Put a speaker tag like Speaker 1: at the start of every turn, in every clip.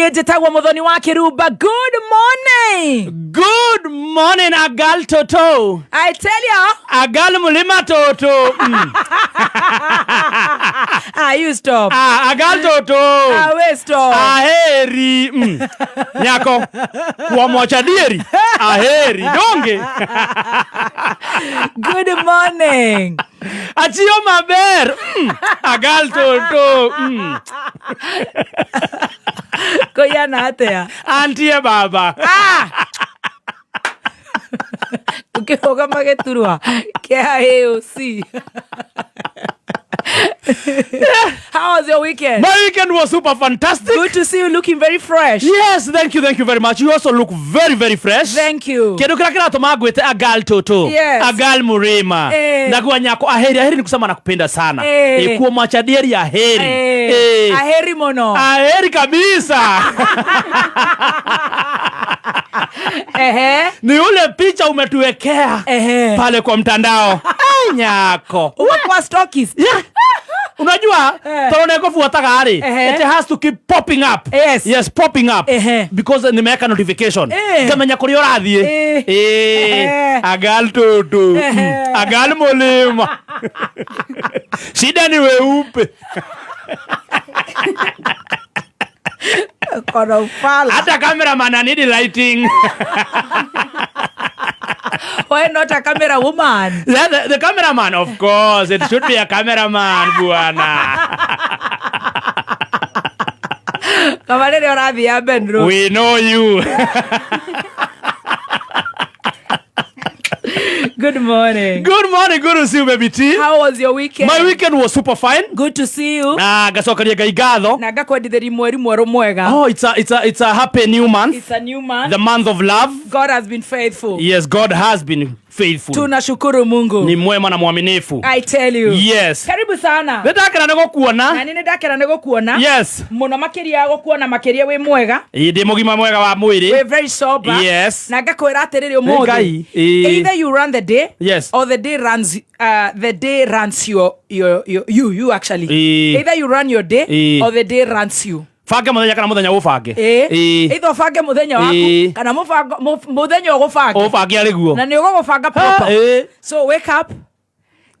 Speaker 1: Nie jetagwa muthoni wa Kiruba. Good morning.
Speaker 2: Good morning, Agal Toto.
Speaker 1: I tell ya.
Speaker 2: Agal Mulima Toto.
Speaker 1: You stop.
Speaker 2: Agal Toto.
Speaker 1: We stop.
Speaker 2: Aheri. Nyako. Kwa mwachadieri. Aheri. Donge.
Speaker 1: Good morning.
Speaker 2: Achio maber. Agal Toto.
Speaker 1: Koyana atea.
Speaker 2: Antie baba.
Speaker 1: Ukihoga mageturwa. KAOC. How was your weekend?
Speaker 2: My weekend was super fantastic.
Speaker 1: Good to see you looking very fresh.
Speaker 2: Yes, thank you very much. You also look very, very fresh.
Speaker 1: Thank you.
Speaker 2: Kedu kila kila tomagwete Agal Toto.
Speaker 1: Yes.
Speaker 2: Agal Murima. Nakuwa nyako aheri ni kusema nakupenda sana. Kuwa machadieri aheri.
Speaker 1: Aheri mono.
Speaker 2: Aheri kabisa. Ni ule picha umetuwekea pale kwa mtandao. Nyako.
Speaker 1: Kwa stockies.
Speaker 2: Yeah. Unajua tone ko fuata gari it has to keep popping up. Yes, popping up because nimeweka notification kamenya kuri orathie Agal Toto Agal Mulima shida ni weupe
Speaker 1: Kono ufala.
Speaker 2: Hata cameraman need lighting.
Speaker 1: Why not a camera woman?
Speaker 2: The cameraman, of course. It should be a cameraman, buana. We know you.
Speaker 1: Good morning.
Speaker 2: Good morning. Good to see you, baby T.
Speaker 1: How was your weekend?
Speaker 2: My weekend was super fine.
Speaker 1: Good to see you.
Speaker 2: Gasokaria gaigatho.
Speaker 1: Na gakwenditheri mweru mwega.
Speaker 2: Oh, it's a happy new month.
Speaker 1: It's a new month.
Speaker 2: The month of love.
Speaker 1: God has been faithful.
Speaker 2: Yes, God has been faithful.
Speaker 1: Tunashukuru Mungu.
Speaker 2: Ni mwema na mwaminifu.
Speaker 1: I tell you.
Speaker 2: Yes.
Speaker 1: Karibu sana.
Speaker 2: Ndakera nego kuona.
Speaker 1: Na nini ndakera nego kuona?
Speaker 2: Yes.
Speaker 1: Muno makiria go kuona makiria we mwega.
Speaker 2: Ndi mugima mwega wa mwiri.
Speaker 1: We very sober.
Speaker 2: Yes.
Speaker 1: Na gakwira atiriri umuthi. Either you run the day.
Speaker 2: Yes.
Speaker 1: Or the day runs you actually. Either you run your day or the day runs you.
Speaker 2: Fage muthenya kana muthenya ufange.
Speaker 1: Either fage muthenya waku kana muthenya ugufange.
Speaker 2: Ufange ariguo.
Speaker 1: Na ni ugufanga proper. So wake up.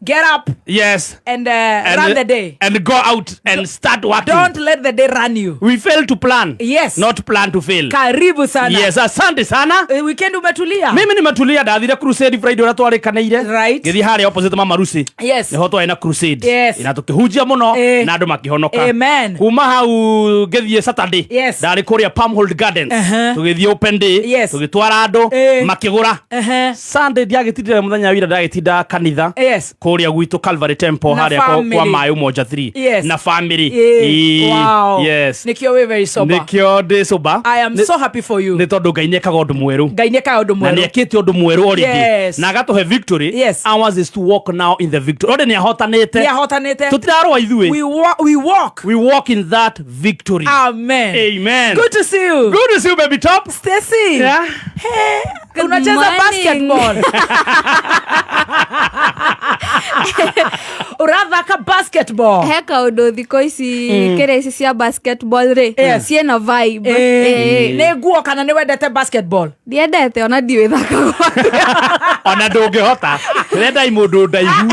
Speaker 1: Get up.
Speaker 2: Yes.
Speaker 1: And run the day.
Speaker 2: And go out and start working.
Speaker 1: Don't let the day run you.
Speaker 2: We fail to plan.
Speaker 1: Yes.
Speaker 2: Not plan to fail.
Speaker 1: Karibu sana.
Speaker 2: Yes, asante sana.
Speaker 1: Weekend umetulia?
Speaker 2: Mimi nimetulia ndathire crusade Friday ora twarikanaire.
Speaker 1: Right.
Speaker 2: Githi hari opposite Mama Rusi.
Speaker 1: Yes.
Speaker 2: Niho twaina crusade.
Speaker 1: Yes.
Speaker 2: Inatukihujia muno na andu makihonoka.
Speaker 1: Amen.
Speaker 2: Kuma hau githie Saturday.
Speaker 1: Yes.
Speaker 2: Ndari kuria Palmhold Gardens. Tugithie open day.
Speaker 1: Yes.
Speaker 2: Tugitwara andu makigura. Sunday ndiagitindire muthenya wira ndagitinda kanitha.
Speaker 1: Yes.
Speaker 2: Kuria gwitu Calvary Temple haria kwa Mayu Moja 3.
Speaker 1: Yes.
Speaker 2: Na family.
Speaker 1: Wow.
Speaker 2: Yes.
Speaker 1: Nikio we very sober.
Speaker 2: Nikio de sober.
Speaker 1: I am so happy for you.
Speaker 2: Ni tondu Ngai nekaga undu mweru.
Speaker 1: Ngai nekaga undu mweru.
Speaker 2: Na niekite undu mweru already.
Speaker 1: Yes.
Speaker 2: Na agatuhe victory.
Speaker 1: Yes.
Speaker 2: Ours is to walk now in the victory. Ode ni ahotanite.
Speaker 1: Ni ahotanite.
Speaker 2: Tutirarwa ithui.
Speaker 1: We walk
Speaker 2: in that victory.
Speaker 1: Amen.
Speaker 2: Amen.
Speaker 1: Good to see you.
Speaker 2: Good to see you, baby top.
Speaker 1: Stacy.
Speaker 2: Yeah.
Speaker 1: Hey. Unacheza basketball. Urathaka basketball.
Speaker 3: Heka undu thiko ici kere ici cia basketball ri ciena vibe.
Speaker 1: Ne guo kana ni wendete basketball?
Speaker 3: Ndiendete ona ndiwithaka.
Speaker 2: Ona ndungihota. Renda imundu ndaihu.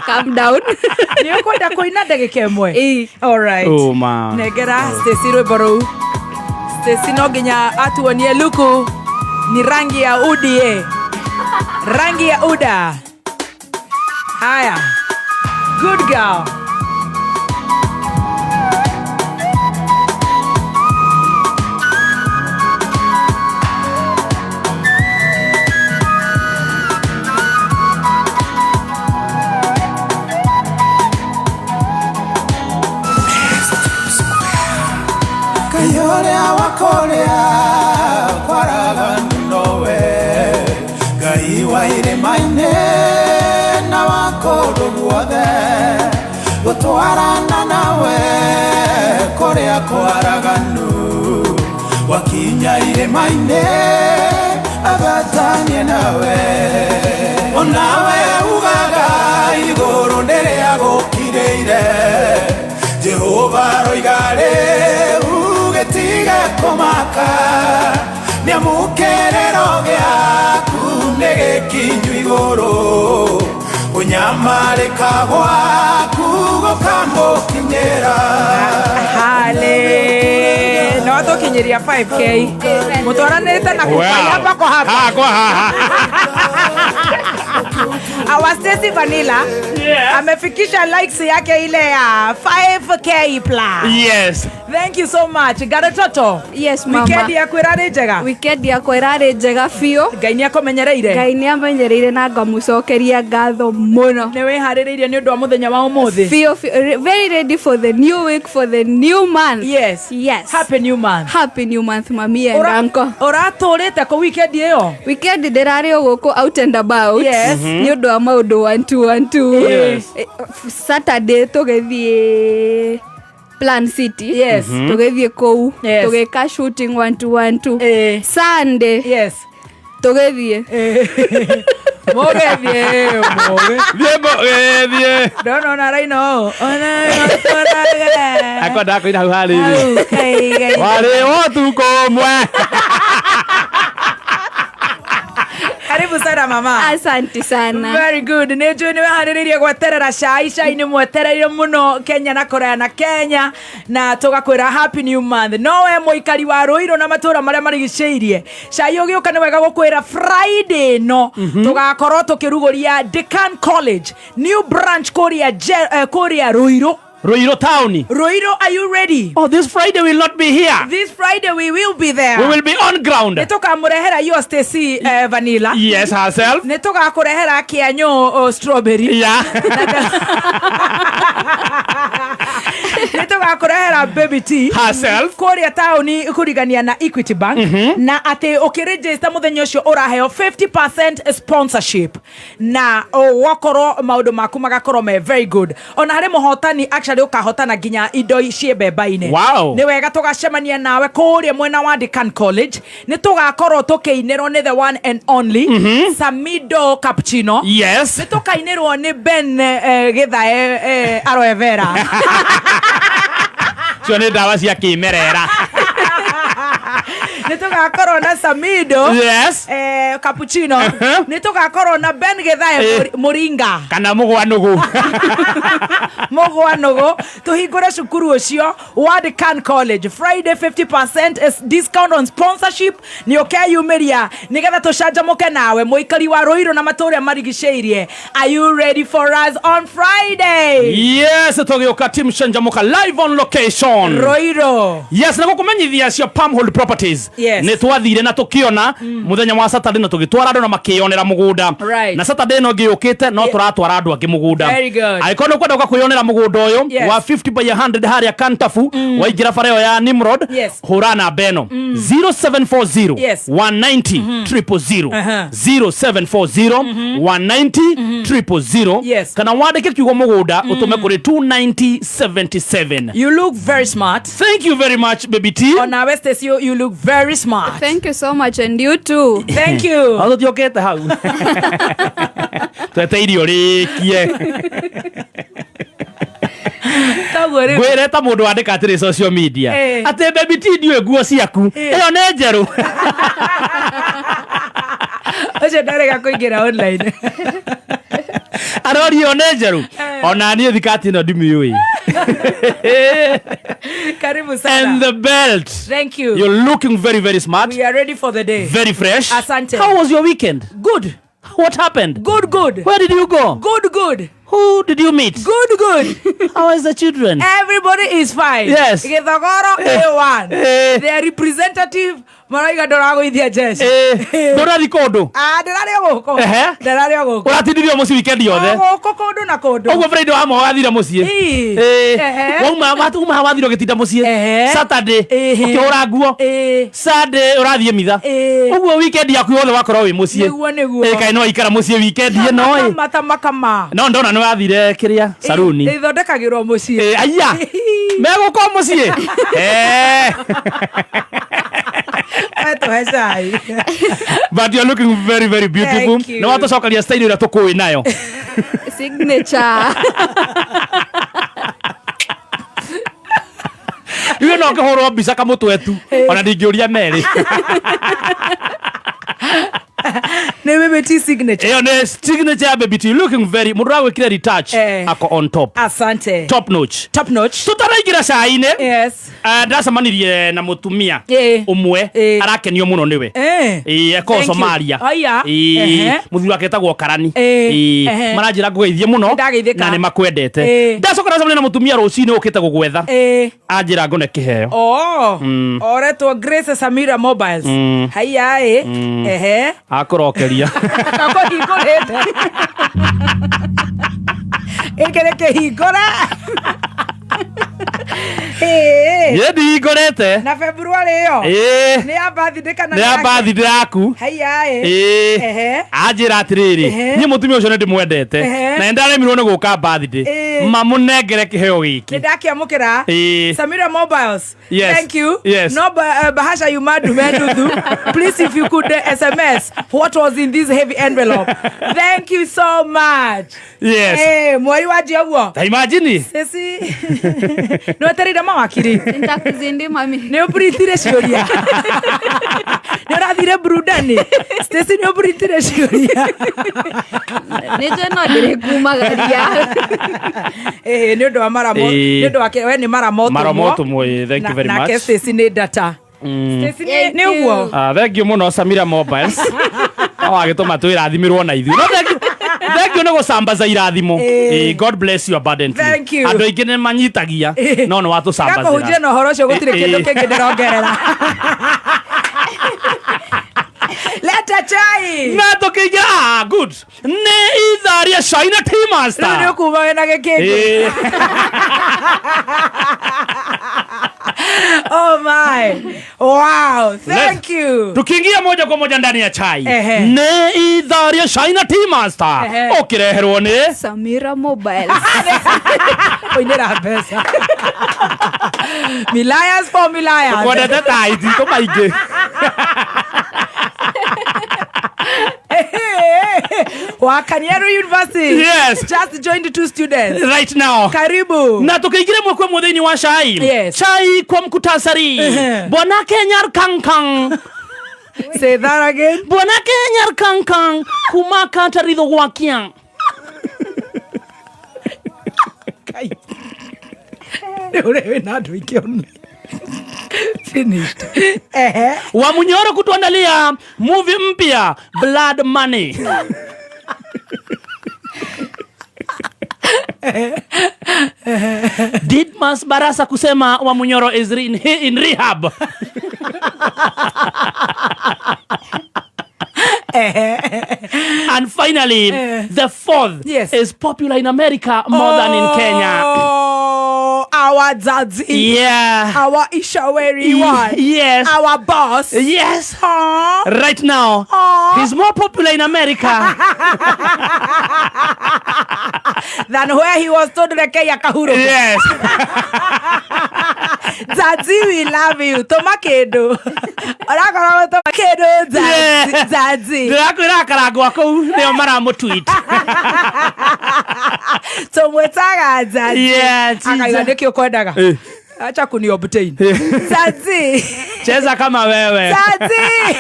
Speaker 3: Calm down.
Speaker 1: Ni kwenda kuina ndagika imwe. All right.
Speaker 2: Oh man.
Speaker 1: Negera Stacy Rweboru. Stacy no nginya atuonie luku ni rangi ya UDA. Rangi ya UDA. Haya. Good girl.
Speaker 4: Kayorea wakorea kwaraga nowe Gai waire maine na wakodo guothe gutwarana nawe korea kwaraganu wakinya ire maine agatanie nawe onawe ugaga iguru nerea gukireire Jehova roigare ugetiga Niamukerero gĩaku nĩ gĩkinyu igũrũ Ũnyamarĩka gwaku gũkamũkinyĩra
Speaker 1: Hale no tũkinyĩria 5k mũtwaranĩte na kũfanya pako hapa Our Stacy Vanilla amefikisha likes yake ile ya 5k plus.
Speaker 2: Yes.
Speaker 1: Thank you so much. Garetoto.
Speaker 3: Yes, mama.
Speaker 1: Weekend ya kwirare njega.
Speaker 3: Weekend ya kwirare njega fio.
Speaker 1: Ngai ni akomenyereire.
Speaker 3: Ngai ni amenyereire na ngamucokeria ngatho muno.
Speaker 1: Ni wiharireirie ni undu wa muthenya wa umuthi.
Speaker 3: Fio very ready for the new week, for the new month.
Speaker 1: Yes.
Speaker 3: Yes.
Speaker 1: Happy new month.
Speaker 3: Happy new month mami and uncle.
Speaker 1: Uraturite ko weekend iyo.
Speaker 3: Weekend ndirari guku out and about.
Speaker 1: Yes.
Speaker 3: Ni undu wa maundu 1-2-1-2.
Speaker 1: Yes.
Speaker 3: Saturday tugithie Plan City.
Speaker 1: Yes.
Speaker 3: Tugithie kou.
Speaker 1: Yes.
Speaker 3: Tugeka shooting 1-2-1-2. Sunday.
Speaker 1: Yes.
Speaker 3: Tugithie.
Speaker 1: Mogethie. No na raino. Ona toraga.
Speaker 2: Akwenda kuina hau hari. Wale wotu komwe.
Speaker 1: Karibu sana mama.
Speaker 3: Asante sana.
Speaker 1: Very good. Nĩnjũĩ nĩ weharĩrĩirie gweterera cai nĩ mwetereire mũno Kenya na Korea na Kenya na tũgakwĩra happy new month. No we mũikari wa Rũirũ na matũũra marĩa marigicĩirie cai ũgĩũka nĩ wega gũkwĩra Friday no tũgakorwo tũkĩrugũria Decan College new branch kũrĩa Rũirũ.
Speaker 2: Ruiru Town.
Speaker 1: Ruiru, are you ready?
Speaker 2: Oh, this Friday will not be here.
Speaker 1: This Friday we will be there.
Speaker 2: We will be on ground.
Speaker 1: Nitoka murehera yo Stacy Vanilla.
Speaker 2: Yes, herself.
Speaker 1: Nitoka kurehera Kianyo Strawberry.
Speaker 2: Yeah.
Speaker 1: Nitoka kurehera Baby T.
Speaker 2: Herself.
Speaker 1: Korea Town kurigania na Equity Bank. Na ate ukiregister muthenya ucio uraheo 50% sponsorship. Na wakoro maundu maku magakorwo me very good. Ona hari muhotani actually ukahotana ginya indo cie beba-ine.
Speaker 2: Wow.
Speaker 1: Ni wega tugacemania nawe kuria mwena wa Decan College. Ni tugakorwo tukiinirwo ni the one and only Samido Cappuccino.
Speaker 2: Yes.
Speaker 1: Ni tukainirwo ni Ben Githae Aloe Vera.
Speaker 2: Cio nĩ ndawa cia kĩmerera.
Speaker 1: Nitugakorwo na Samido.
Speaker 2: Yes.
Speaker 1: Cappuccino. Nitugakorwo na Ben Githae Muringa.
Speaker 2: Kana mugwanugu.
Speaker 1: Mugwanugu. Tuhingure cukuru ucio wa Decan College. Friday 50% is discount on sponsorship. Ni ukeyumiria nigetha tucanjamuke nawe muikari wa Ruiru na matũũra marigicĩirie. Are you ready for us on Friday?
Speaker 2: Yes, tugĩũka team Shanjamuka live on location.
Speaker 1: Ruiru.
Speaker 2: Yes, na gukumenyithia cio Palmhold Properties.
Speaker 1: Yes.
Speaker 2: Ni twathire na tukiona muthenya wa Saturday na tugitwara andu na makionera mugunda.
Speaker 1: Right.
Speaker 2: Na Saturday no ngiukite no turatwara andu angi mugunda.
Speaker 1: Very good.
Speaker 2: Aikono kwenda kwiyonera mugunda uyu
Speaker 1: Yes.
Speaker 2: wa 50 by 100 haria Kantafu waingira fareo ya Nimrod.
Speaker 1: Yes.
Speaker 2: Hurana beno 0740
Speaker 1: Yes.
Speaker 2: 190 000 0740 190 000.
Speaker 1: Yes.
Speaker 2: Kana wandike kiugo mugunda utume kuri 29077.
Speaker 1: You look very smart.
Speaker 2: Thank you very much, Baby T.
Speaker 1: On our Stacy, you look very smart.
Speaker 3: Thank you so much and you too.
Speaker 1: Thank you.
Speaker 2: Azo tiokete hau. Twete irio rikie. Gwere ta mundu wandika atiri social media. Ate Baby T ndiwe nguo ciaku. Eyo ne njeru.
Speaker 1: Oje ndarega kuingira online.
Speaker 2: Arori one njeru. Ona ni thikati no ndimiui.
Speaker 1: Karibu sana.
Speaker 2: And the belt.
Speaker 1: Thank you.
Speaker 2: You're looking very, very smart.
Speaker 1: We are ready for the day.
Speaker 2: Very fresh.
Speaker 1: Asante.
Speaker 2: How was your weekend?
Speaker 1: Good.
Speaker 2: What happened?
Speaker 1: Good, good.
Speaker 2: Where did you go?
Speaker 1: Good, good.
Speaker 2: Who did you meet?
Speaker 1: Good, good.
Speaker 2: How is the children?
Speaker 1: Everybody is fine.
Speaker 2: Yes.
Speaker 1: Githogoro A1. Their representative maraiga ndoragoithia jeshi.
Speaker 2: Ndorari kondu.
Speaker 1: Ndarario guko. Ndarario guko.
Speaker 2: Uratindirio muci weekend yothe.
Speaker 1: Guko kondu na kondu.
Speaker 2: Oguo Friday wa mo wathira muci. Wauma wathiro gitinda muci. Saturday ukihura nguo. Sunday urathie mitha. Oguo weekend yaku yothe wakorwo wi muci.
Speaker 1: Niguo.
Speaker 2: Kai no ikara muci weekend ino.
Speaker 1: Makama.
Speaker 2: No ndona no wathire kiria saruni.
Speaker 1: Ithondekagirwo muci.
Speaker 2: Aya. Meguko muci. But you're looking very, very beautiful. Na watu cokaria style ira tukui nayo.
Speaker 3: Signature.
Speaker 2: Riu no ngehorwo mbica kamutwetu ona ndingĩũria Mary.
Speaker 1: Ne baby T signature.
Speaker 2: Eyo ne signature baby T looking very murawe kile retouch ako on top.
Speaker 1: Asante.
Speaker 2: Top notch.
Speaker 1: Top notch.
Speaker 2: Tutaraingira cai-inĩ.
Speaker 1: Yes.
Speaker 2: Ndacemanirie na mutumia umwe arakenio muno niwe. Eko Somalia.
Speaker 1: Aya.
Speaker 2: Muthuri wake etagwo Karani. Maranjira ngugeithie muno na nĩ makwendete. Ndacoka ndacemania na mutumia rũcinĩ ũkĩte gũgwetha. Anjira ngone kĩheo.
Speaker 1: Oretwo Grace Samira Mobiles. Haya akorokeria akohingũrĩte ĩkĩrĩke hingũra
Speaker 2: ndihingũrĩte
Speaker 1: na February ĩyo nĩ ya birthday kana
Speaker 2: nĩ ya birthday yaku anjĩra atĩrĩrĩ niĩ mũtumia ũcio nĩ ndĩmwendete na nĩndaremirwo nĩ gũka birthday mamũnengere kĩheo gĩkĩ
Speaker 1: nĩndakĩamũkĩra Samira Mobiles. Thank you. No bahasha yumadu meduthu. Please if you could SMS what was in this heavy envelope. Thank you so much.
Speaker 2: Yes.
Speaker 1: Mwari wa jiaguo.
Speaker 2: Imagine.
Speaker 1: Sisi. No terida mawakiri.
Speaker 3: Nitakuzindi mami.
Speaker 1: Ne opritire shioria. Ne rathire brudani. Sisi ne opritire shioria.
Speaker 3: Nije no dire kumagaria.
Speaker 1: Ne ndo maramo. Ne ndo wake we ni maramoto.
Speaker 2: Maramoto moye. Thank you very much.
Speaker 1: Na kesi ni data. Sisi ni uwo.
Speaker 2: Thank you muno Samira Mobiles. Agĩtũma twĩrathimirwo na ithuĩ. Thank you nĩ gũcambaza irathimo. God bless you abundantly.
Speaker 1: Thank you.
Speaker 2: Andũ aingĩ nĩ manyitagia no nĩ watũcambazĩra.
Speaker 1: Gakũhunjia na ũhoro ũcio gũtirĩ kĩndũ kĩngĩ ndĩrongerera. Leta chai.
Speaker 2: Na tũkĩingira good. Nĩ itharia China Tea Master.
Speaker 1: Nĩ kuma wena gĩkĩngĩ. Oh my. Wow. Thank you.
Speaker 2: Tukiingia moja kwa moja ndani ya chai. Nĩ itharia China Tea Master. Ũkĩreherwo nĩ
Speaker 3: Samira Mobiles.
Speaker 1: Oinera pesa. Milayas for Milayas.
Speaker 2: Kwendete taiti tũmaingĩ.
Speaker 1: Wakaniero University.
Speaker 2: Yes.
Speaker 1: Just joined 2 students.
Speaker 2: Right now.
Speaker 1: Karibu.
Speaker 2: Na tukiingia mwekwe mudhini wa chai.
Speaker 1: Yes.
Speaker 2: Chai kwa mkutasari. Bwana Kenyar Kankang.
Speaker 1: Say that again.
Speaker 2: Bwana Kenyar Kankang. Kumaka taridho gwakia.
Speaker 1: Kai. Urewe nadu ikione. Finished.
Speaker 2: Wamunyoro kutuandalia movie mpya Blood Money. Didmas Barasa kusema Wamunyoro is in rehab. And finally, the fourth is popular in America more than in Kenya.
Speaker 1: Our Zazi.
Speaker 2: Yeah.
Speaker 1: Our Ishaweri one.
Speaker 2: Yes.
Speaker 1: Our boss.
Speaker 2: Yes. Right now, he's more popular in America
Speaker 1: than where he was told to Kenya Kahuro.
Speaker 2: Yes.
Speaker 1: Zazi, we love you. Tomakedo. Orakora tomakedo Zazi. Zazi.
Speaker 2: Ndirakwira karagwa kou nio maramutweet.
Speaker 1: Tomwetaga Zazi.
Speaker 2: Yes.
Speaker 1: Akaiandikio kwendaga. Acha kuni obtain. Zazi.
Speaker 2: Cheza kama wewe.
Speaker 1: Zazi.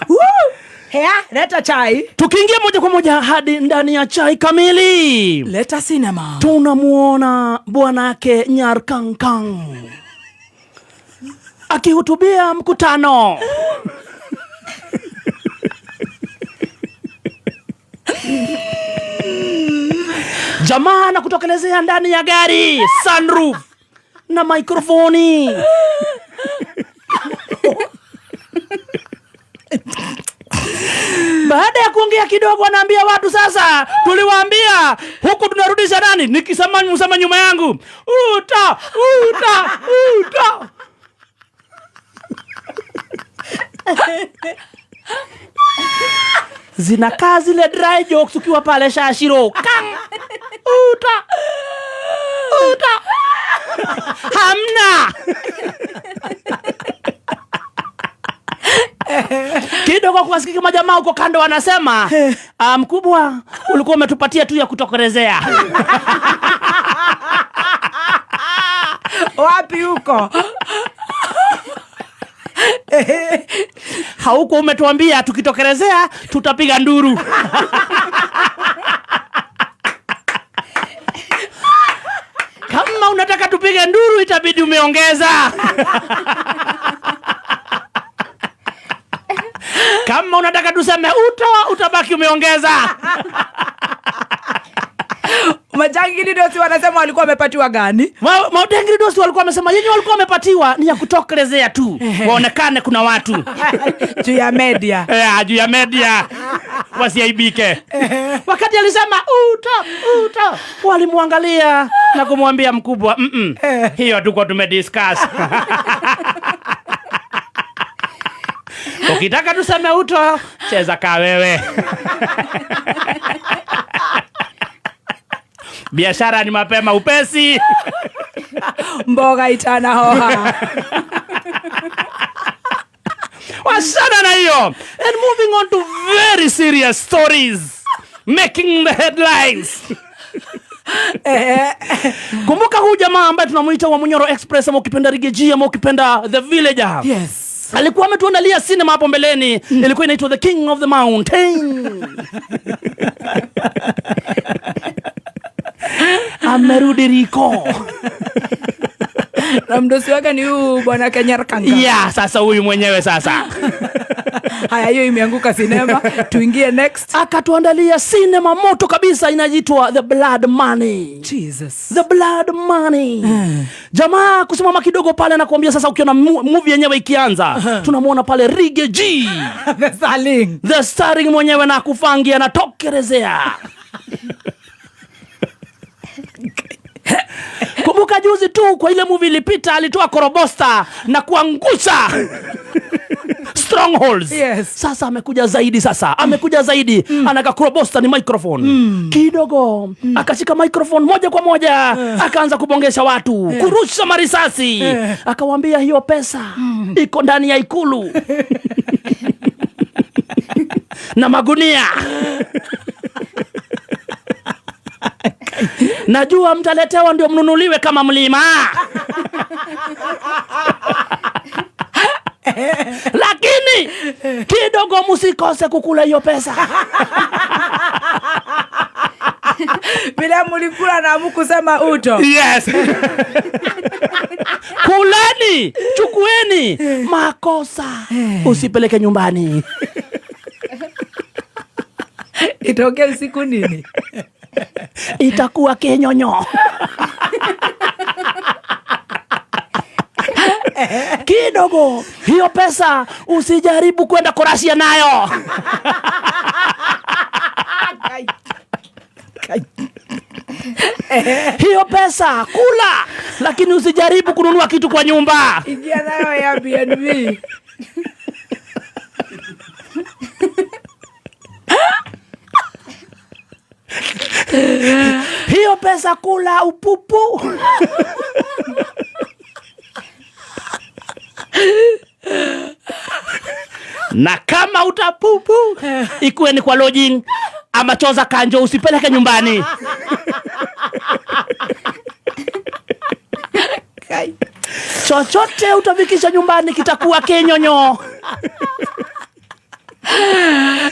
Speaker 1: Woo! Hea, leta chai.
Speaker 2: Tukiingia moja kwa moja hadi ndani ya chai kamili.
Speaker 1: Leta cinema.
Speaker 2: Tunamuona bwanake Nyar Kankang akihutubia mkutano. Jamaa na kutokelezea ndani ya gari, sunroof na mikrofoni. Baada ya kuongea kidogo anaambia watu sasa, tuliwaambia huku tunarudisha nani? Nikisema msema nyuma yangu. Uta. Zinakaa zile dry jokes ukiwa pale Shashiro. Kang. Uta. Hamna. Kidogo kuwasikika majamaa huko kando wanasema, mkubwa ulikuwa umetupatia tu ya kutokelezea.
Speaker 1: wapi huko?
Speaker 2: Hauko umetuambia tukitokelezea tutapiga nduru. Kama unataka tupige nduru itabidi umeongeza. Kama unataka tuseme utabaki umeongeza.
Speaker 1: Majangili dosi wanasema walikuwa wamepatiwa gani?
Speaker 2: Majangili dosi walikuwa wamesema yenye walikuwa wamepatiwa ni ya kutokelezea tu. Waonekane kuna watu.
Speaker 1: Juu ya media.
Speaker 2: Juu ya media. Wasiaibike. Wakati alisema uta walimwangalia na kumwambia mkubwa, hiyo tuko tumediscuss. Ukitaka tuseme uto, cheza ka wewe. Biashara ni mapema upesi.
Speaker 1: Mboga itana hoha.
Speaker 2: Wasana na hiyo. And moving on to very serious stories making the headlines. Kumbuka huyu jamaa ambaye tunamuita wa Munyoro Express ama ukipenda Rigeji ama ukipenda The Villager.
Speaker 1: Yes.
Speaker 2: Alikuwa ametuandalia sinema hapo mbeleni. Ilikuwa inaitwa The King of the Mountain. Amerudi Rico.
Speaker 1: Na mdosi wake ni huyu bwana Kenyarkanga.
Speaker 2: Yeah, sasa huyu mwenyewe sasa.
Speaker 1: Haya, hiyo imeanguka sinema. Tuingie next.
Speaker 2: Akatuandalia sinema moto kabisa inaitwa The Blood Money.
Speaker 1: Jesus.
Speaker 2: The Blood Money. Jamaa kusimama kidogo pale na kuambia sasa ukiona movie yenyewe ikianza, tunamuona pale Rigeji. The starring mwenyewe na kufangia na tokerezea. Kumbuka juzi tu kwa ile movie ilipita alitoa korobosta na kuangusha strongholds.
Speaker 1: Yes.
Speaker 2: Sasa amekuja zaidi anaka korobosta ni microphone. Kidogo akashika microphone moja kwa moja akaanza kubongesha watu, kurusha marisasi. Akawaambia hiyo pesa iko ndani ya ikulu. Na magunia. Najua mtaletewa ndio mnunuliwe kama mlima. Lakini kidogo msikose kukula hiyo pesa.
Speaker 1: Bila mlikula na mkusema uto.
Speaker 2: Yes. Kuleni, chukueni. Makosa usipeleke nyumbani.
Speaker 1: Itoke usiku nini?
Speaker 2: Itakuwa kenyonyo. Kidogo hiyo pesa usijaribu kwenda Korasia nayo. Hiyo pesa kula, lakini usijaribu kununua kitu kwa nyumba.
Speaker 1: Ingia nayo ya BNB.
Speaker 2: Hiyo pesa kula upupu. Na kama utapupu ikuwe ni kwa lodging ama choza kanjo, usipeleke nyumbani. Chochote utafikisha nyumbani kitakuwa kenyonyo.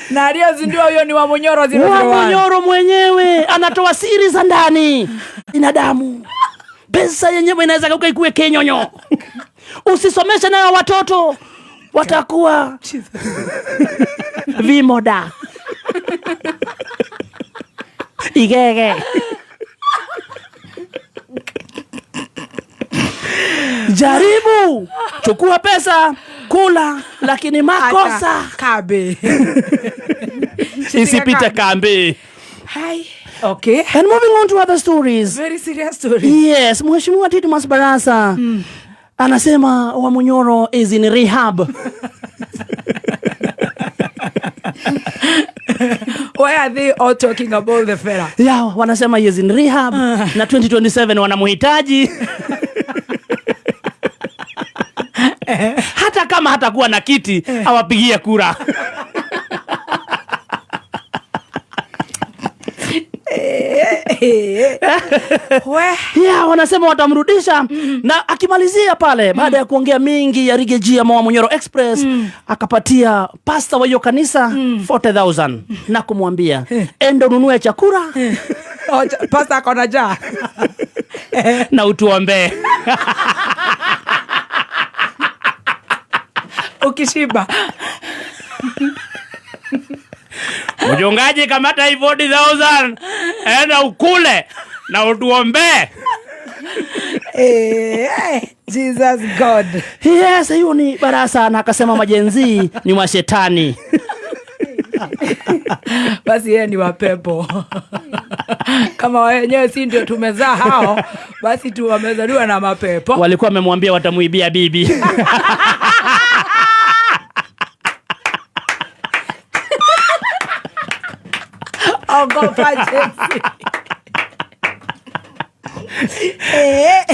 Speaker 1: Na aliyezindiwa huyo ni wa Munyoro 001.
Speaker 2: Wa Munyoro mwenyewe anatoa siri za ndani binadamu. Pesa yenyewe inaweza kuwa ikuwe kenyonyo. Usisomeshe nayo watoto, watakuwa vimoda. Igege. Jaribu, chukua pesa, kula, lakini makosa
Speaker 1: kabe.
Speaker 2: Isipite kambi.
Speaker 1: Hai. Okay.
Speaker 2: And moving on to other stories.
Speaker 1: Very serious story.
Speaker 2: Yes, Mheshimiwa Titumas Barasa anasema wa Munyoro is in rehab.
Speaker 1: Why are they all talking about the fella?
Speaker 2: Yeah, wanasema he is in rehab na 2027 wanamuhitaji. Hata kama hatakuwa na kiti awapigie kura. Yeah, wanasema watamrudisha. Na akimalizia pale baada ya kuongea mingi ya Rigathi ya Mama Munyoro Express, akapatia pasta wa hiyo kanisa 40,000 na kumwambia enda ununue chakula.
Speaker 1: Pasta akona njaa.
Speaker 2: Na utuombee.
Speaker 1: Ukishiba.
Speaker 2: Mchungaji, kamata hii 40,000 enda ukule na utuombee.
Speaker 1: Jesus God.
Speaker 2: Yes, hiyo ni barasa. Na akasema majenzi ni mashetani.
Speaker 1: Basi yeye ni wapepo. Kama wenyewe si ndio tumezaa hao, basi tu wamezaliwa na mapepo.
Speaker 2: Walikuwa wamemwambia watamuibia bibi.
Speaker 1: Ogopa Jesse.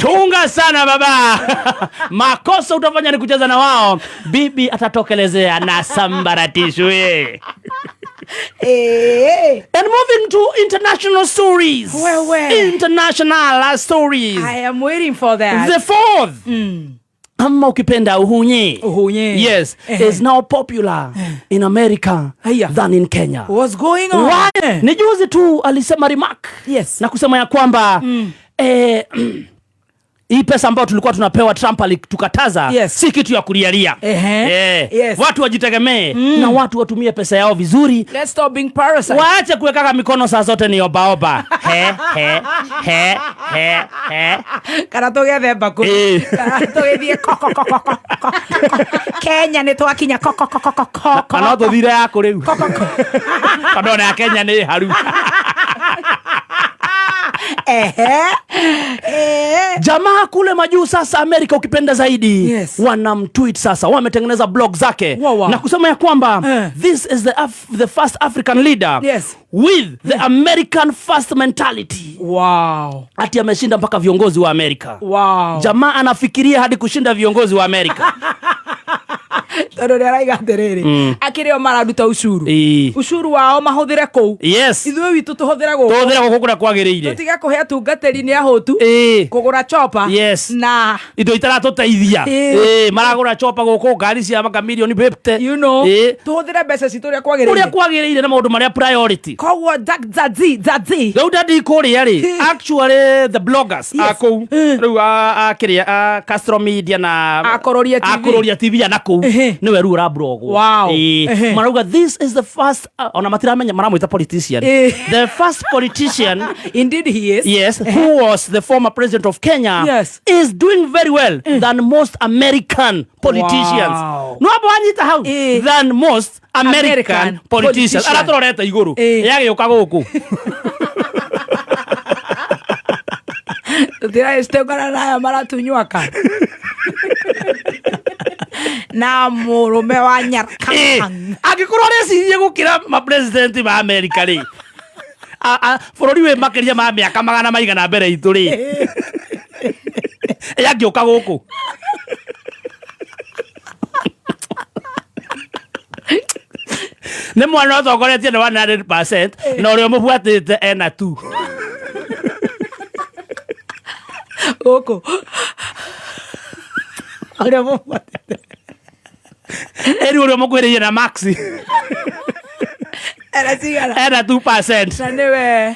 Speaker 2: Chunga sana baba. Makosa utafanya ni kucheza na wao. Bibi atatokelezea na sambaratishwe. And moving to international stories. International stories.
Speaker 1: I am waiting for that.
Speaker 2: The fourth. Ama ukipenda uhunye. Yes, is now popular in America than in Kenya.
Speaker 1: What's going on?
Speaker 2: Why? Ni juzi tu alisema remark.
Speaker 1: Yes.
Speaker 2: Na kusema ya kwamba hii pesa ambayo tulikuwa tunapewa Trump alitukataza, si kitu ya kulialia.
Speaker 1: Yes.
Speaker 2: Watu wajitegemee na watu watumie pesa yao vizuri.
Speaker 1: Let's stop being parasites.
Speaker 2: Waache kuweka mikono saa zote ni obaoba.
Speaker 1: Kana togethe baku. Tugithie Kenya ni twakinya
Speaker 2: kana tuthire yako riu. Kana ya Kenya ni haru. Jamaa kule majuu sasa Amerika ukipenda zaidi, wanamtweet sasa, wametengeneza blog zake na kusema ya kwamba this is the first African leader with the American first mentality. Ati ameshinda mpaka viongozi wa Amerika. Jamaa anafikiria hadi kushinda viongozi wa Amerika.
Speaker 1: Toro raiga terere akireo maraduta ushuru ushuru wao mahuthire kou. Ithuĩ witũ tuhũthĩra gũkũ
Speaker 2: kũrĩa kwagĩrĩire,
Speaker 1: tũtige kũhe atungatĩri nĩ ahotu kũgũra chopa na
Speaker 2: indo itaratũteithia. Maragũra chopa gũkũ ngari cia maka milioni 50,
Speaker 1: you know, tuhũthĩre mbeca citũ ũrĩa kwagĩrĩire
Speaker 2: na maũndũ marĩa priority.
Speaker 1: Koguo Zazi
Speaker 2: rĩu ndandi kũrĩa rĩ actually the bloggers akũu rĩu akĩrĩa Castro Media na akũrũria TV na kũu niwe rũ rabrogwo. Marauga this is the first ona matiramenya maramwita politician. The first politician
Speaker 1: indeed he is.
Speaker 2: Yes, who was the former president of Kenya is doing very well than most American politicians. No abanyita how than most American politicians. Aratoreta iguru yagĩũka gũkũ.
Speaker 1: Tira estegana na maratunyuaka. Na murume wa Nyarkang
Speaker 2: agĩkorwo rĩcirie gũkĩra ma president ma America rĩ bũrũri wĩ makĩria ma mĩaka magana maigana mbere itũ rĩ yagĩũka gũkũ. Nĩ mwana ũtongoretie na 100% na ũrĩa mũbuatĩte ena 2
Speaker 1: gũkũ ũrĩa mũbuatĩte
Speaker 2: eri ũrĩa mũkwĩrĩire na Maxi era 2%.
Speaker 1: Na niwe